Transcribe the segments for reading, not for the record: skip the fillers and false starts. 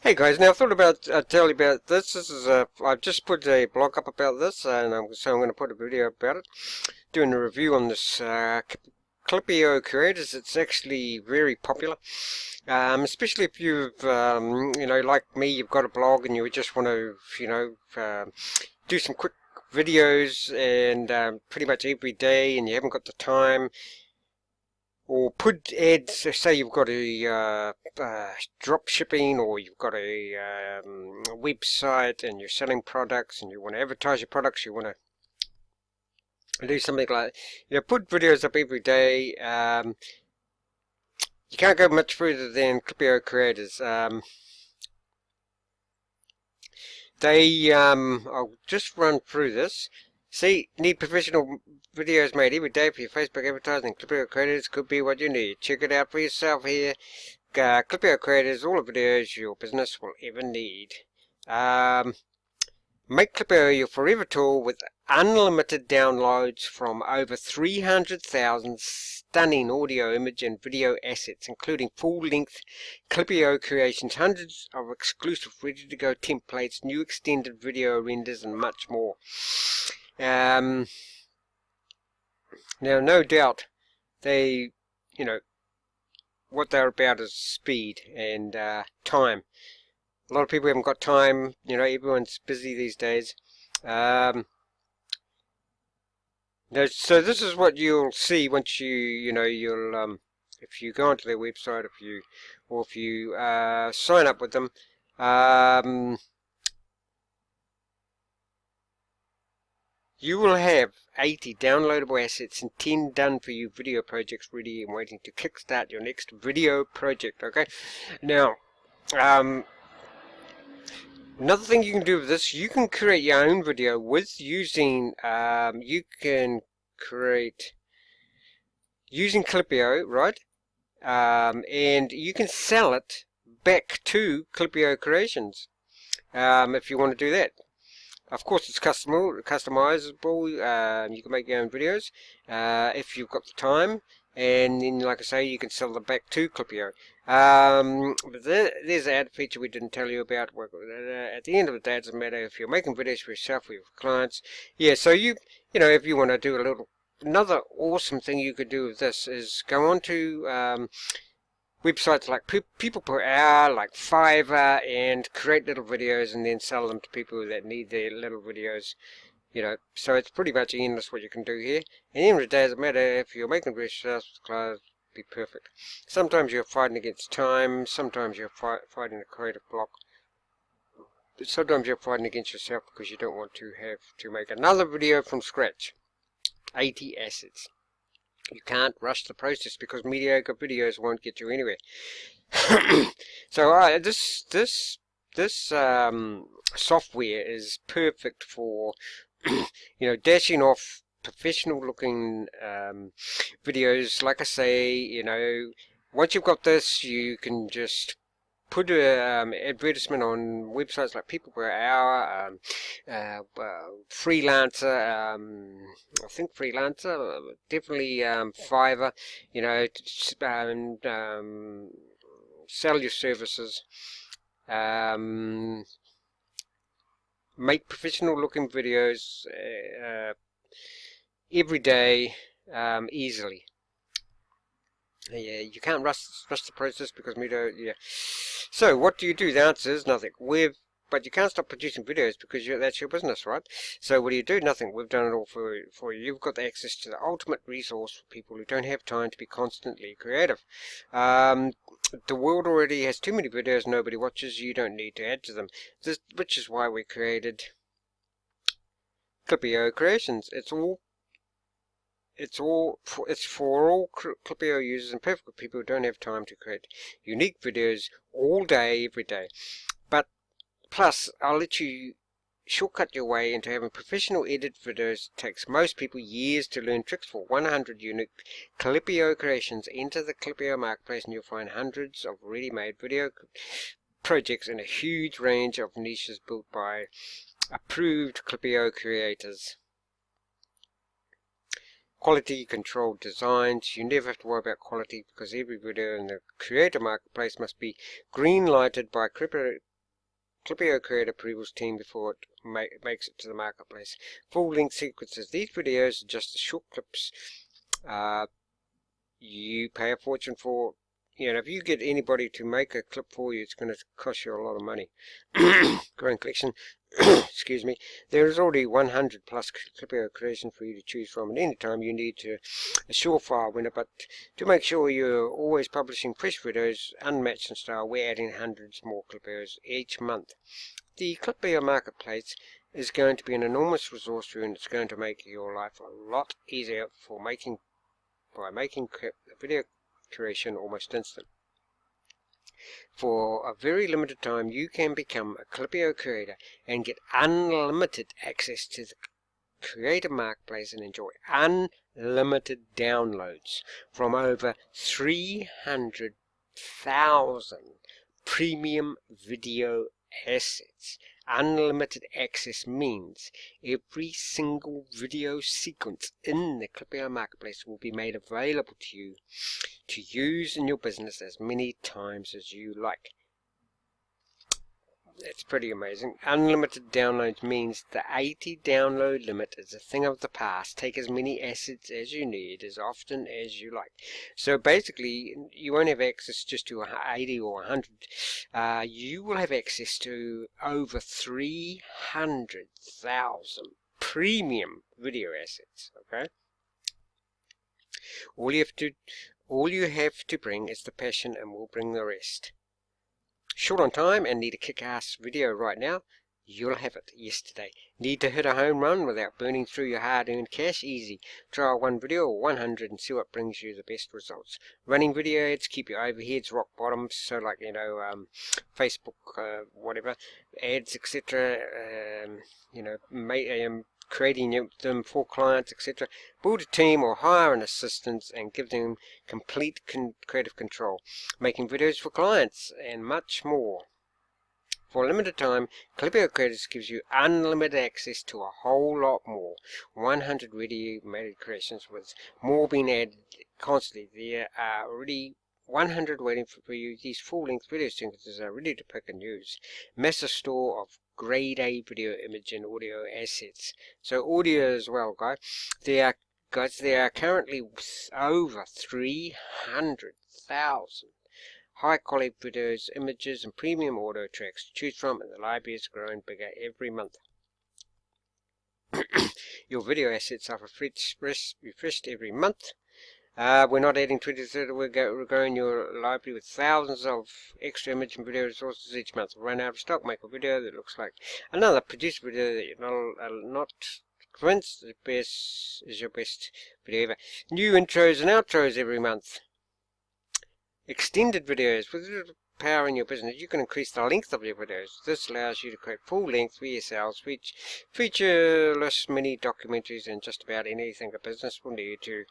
Hey guys, now I thought about tell you about this. This is I've just put a blog up about this, and I'm going to put a video about it, doing a review on this Klippyo Kreators. It's actually very popular, especially if you've like me, you've got a blog and you just want to do some quick videos and pretty much every day, and you haven't got the time. Or put ads, say you've got a drop shipping, or you've got a website and you're selling products and you want to advertise your products, you want to do something like, put videos up every day. You can't go much further than Klippyo Kreators. I'll just run through this. See, need professional videos made every day for your Facebook advertising. Klippyo Kreators could be what you need. Check it out for yourself here. Klippyo Kreators, all the videos your business will ever need. Make Klippyo your forever tool with unlimited downloads from over 300,000 stunning audio, image and video assets, including full-length Klippyo creations, hundreds of exclusive ready-to-go templates, new extended video renders and much more. Now, no doubt, they, what they're about is speed and time. A lot of people haven't got time. Everyone's busy these days. So this is what you'll see once you'll if you go onto their website, if you sign up with them. You will have 80 downloadable assets and 10 done-for-you video projects ready and waiting to kickstart your next video project, okay? Now, another thing you can do with this, you can create your own video with using, using Klippyo, right? And you can sell it back to Klippyo Creations, if you want to do that. Of course, it's customizable. You can make your own videos if you've got the time, and then, like I say, you can sell them back to Klippyo. But there's an ad feature we didn't tell you about. At the end of the day, it doesn't matter if you're making videos for yourself or your clients. Yeah, so if you want to do another awesome thing you could do with this is go on to websites like People Per Hour, like Fiverr, and create little videos and then sell them to people that need their little videos. So it's pretty much endless what you can do here. And at the end of the day, it doesn't matter if you're making videos for clients, be perfect. Sometimes you're fighting against time, sometimes you're fighting a creative block. But sometimes you're fighting against yourself because you don't want to have to make another video from scratch. 80 assets. You can't rush the process because mediocre videos won't get you anywhere. So this software is perfect for dashing off professional looking videos. Like I say, once you've got this, you can just put an advertisement on websites like People Per Hour, Freelancer, I think Freelancer, definitely Fiverr, sell your services, make professional looking videos every day, easily. Yeah, you can't rush the process because So what do you do? The answer is nothing. But you can't stop producing videos because that's your business, right? So what do? Nothing. We've done it all for you. You've got the access to the ultimate resource for people who don't have time to be constantly creative. The world already has too many videos nobody watches. You don't need to add to them. Which is why we created Klippyo Creations. It's for all Klippyo users and perfect people who don't have time to create unique videos all day, every day. But plus, I'll let you shortcut your way into having professional edited videos. It takes most people years to learn tricks for. 100 unique Klippyo creations. Enter the Klippyo marketplace and you'll find hundreds of ready-made video projects in a huge range of niches built by approved Klippyo creators. Quality controlled designs. You never have to worry about quality because every video in the creator marketplace must be green lighted by Klippyo Klippyo Creator approvals team before it makes it to the marketplace. Full-length sequences. These videos are just short clips. You pay a fortune for. If you get anybody to make a clip for you, it's going to cost you a lot of money. Growing collection. Excuse me. There is already 100 plus Klippyo creations for you to choose from, and anytime you need a surefire winner. But to make sure you're always publishing fresh videos, unmatched in style, we're adding hundreds more Klippyos each month. The Klippyo marketplace is going to be an enormous resource for you, and it's going to make your life a lot easier by making video creation almost instant. For a very limited time, you can become a Klippyo creator and get unlimited access to the creator marketplace and enjoy unlimited downloads from over 300,000 premium video assets. Unlimited access means every single video sequence in the Klippyo marketplace will be made available to you to use in your business as many times as you like. That's pretty amazing. Unlimited downloads means the 80 download limit is a thing of the past. Take as many assets as you need, as often as you like. So basically, you won't have access just to 80 or 100. You will have access to over 300,000 premium video assets. Okay. All you have to bring is the passion, and we'll bring the rest. Short on time and need a kick-ass video right now? You'll have it yesterday. Need to hit a home run without burning through your hard-earned cash? Easy. Try one video or 100 and see what brings you the best results. Running video ads, keep your overheads rock bottom, so like, Facebook, whatever, ads, etc., creating them for clients, etc. Build a team or hire an assistant and give them complete creative control. Making videos for clients and much more. For a limited time, Klippyo Kreators gives you unlimited access to a whole lot more. 100 ready-made creations with more being added constantly. There are already 100 waiting for you. These full-length video sequences are ready to pick and use. Massive store of grade A video, image, and audio assets. So audio as well, guys. There are currently over 300,000 high-quality videos, images, and premium audio tracks to choose from, and the library is growing bigger every month. Your video assets are refreshed every month. We're not adding 2030, we're growing your library with thousands of extra image and video resources each month. Run out of stock, make a video that looks like another, produce a video that you're not convinced is your best video ever. New intros and outros every month. Extended videos. With little power in your business, you can increase the length of your videos. This allows you to create full-length VSLs, which featureless mini documentaries and just about anything a business will need to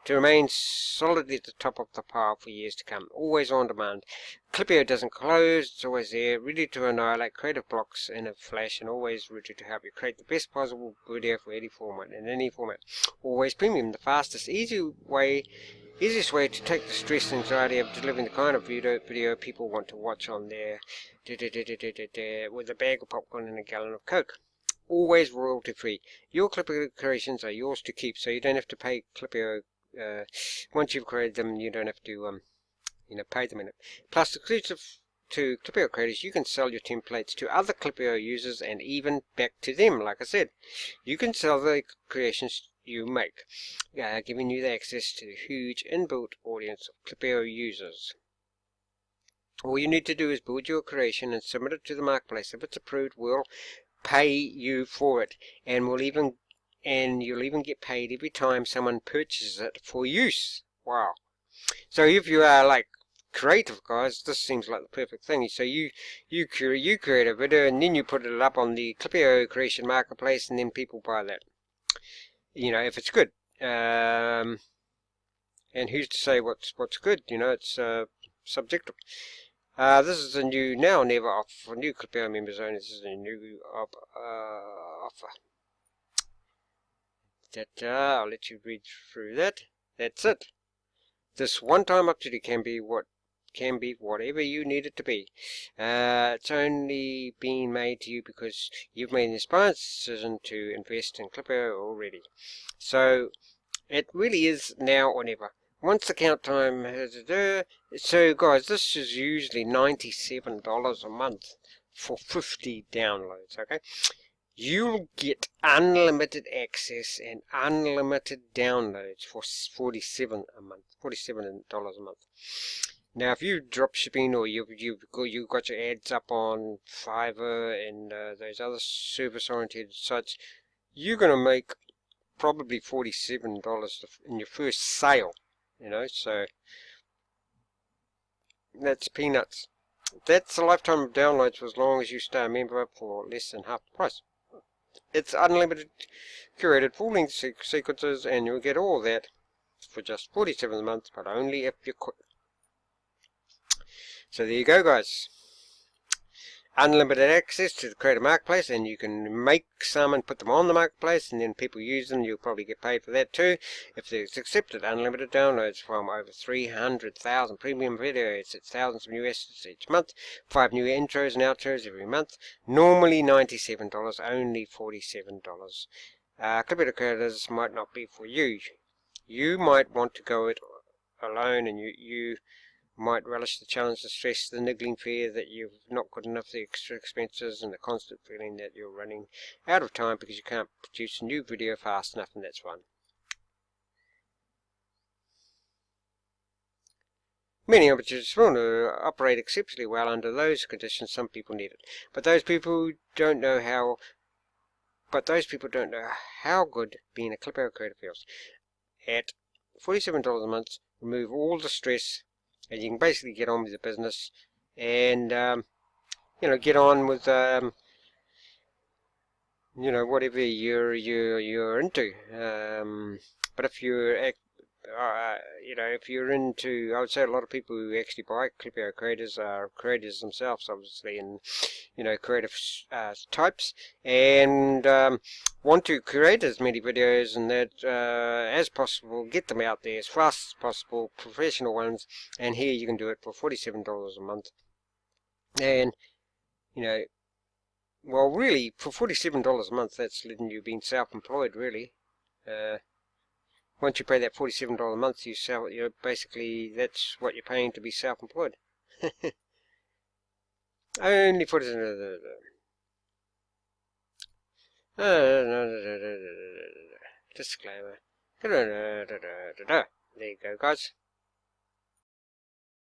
remain solidly at the top of the pile for years to come. Always on demand. Klippyo doesn't close, it's always there, ready to annihilate creative blocks in a flash, and always ready to help you create the best possible video for any format, in any format. Always premium, the fastest, easiest way to take the stress and anxiety of delivering the kind of video people want to watch on their with a bag of popcorn and a gallon of Coke. Always royalty free. Your Klippyo creations are yours to keep, so you don't have to pay Klippyo. Once you've created them, you don't have to pay them in it. Plus, exclusive to Klippyo creators, you can sell your templates to other Klippyo users and even back to them. Like I said, you can sell the creations you make, giving you the access to the huge inbuilt audience of Klippyo users. All you need to do is build your creation and submit it to the marketplace. If it's approved, we'll pay you for it, and you'll even get paid every time someone purchases it for use. Wow. So if you are like creative guys, this seems like the perfect thing. So you create a video and then you put it up on the Klippyo creation marketplace, and then people buy that. If it's good. And who's to say what's good? It's subjective. This is a new now never offer for new Klippyo members only. This is a new offer. I'll let you read through that. That's it. This one-time opportunity can be what can be whatever you need it to be. It's only been made to you because you've made an inspired decision to invest in Klippyo already. So it really is now or never. Once the count time has... So guys, this is usually $97 a month for 50 downloads, okay? You'll get unlimited access and unlimited downloads for $47 a month. Now, if you drop shipping or you've got your ads up on Fiverr and those other service-oriented sites, you're going to make probably $47 in your first sale. You know, so that's peanuts. That's a lifetime of downloads for as long as you stay a member for less than half the price. It's unlimited curated full-length sequences, and you'll get all that for just $47 a month, but only if you quit. So there you go, guys. Unlimited access to the Creator Marketplace, and you can make some and put them on the Marketplace, and then people use them. You'll probably get paid for that too. If it's accepted, unlimited downloads from over 300,000 premium videos. It's thousands of new assets each month. 5 new intros and outros every month. Normally $97, only $47. Klippyo Kreators might not be for you. You might want to go it alone, and you might relish the challenge, the stress, the niggling fear that you've not got enough of the extra expenses, and the constant feeling that you're running out of time because you can't produce a new video fast enough, and that's fun. Many amateurs want to operate exceptionally well under those conditions. Some people need it, but those people don't know how. How good being a Klippyo creator feels. At $47 a month, remove all the stress, and you can basically get on with the business, and you know, get on with you know, whatever you're into. But if you're you know, if you're into, I would say a lot of people who actually buy Klippyo Kreators are creators themselves, obviously, and you know, creative types, and want to create as many videos and that as possible, get them out there as fast as possible, professional ones, and here you can do it for $47 a month. And you know, well, really, for $47 a month, that's letting you being self-employed, really. Once you pay that $47 a month, you're basically, that's what you're paying to be self-employed. Only $47. Disclaimer. There you go, guys.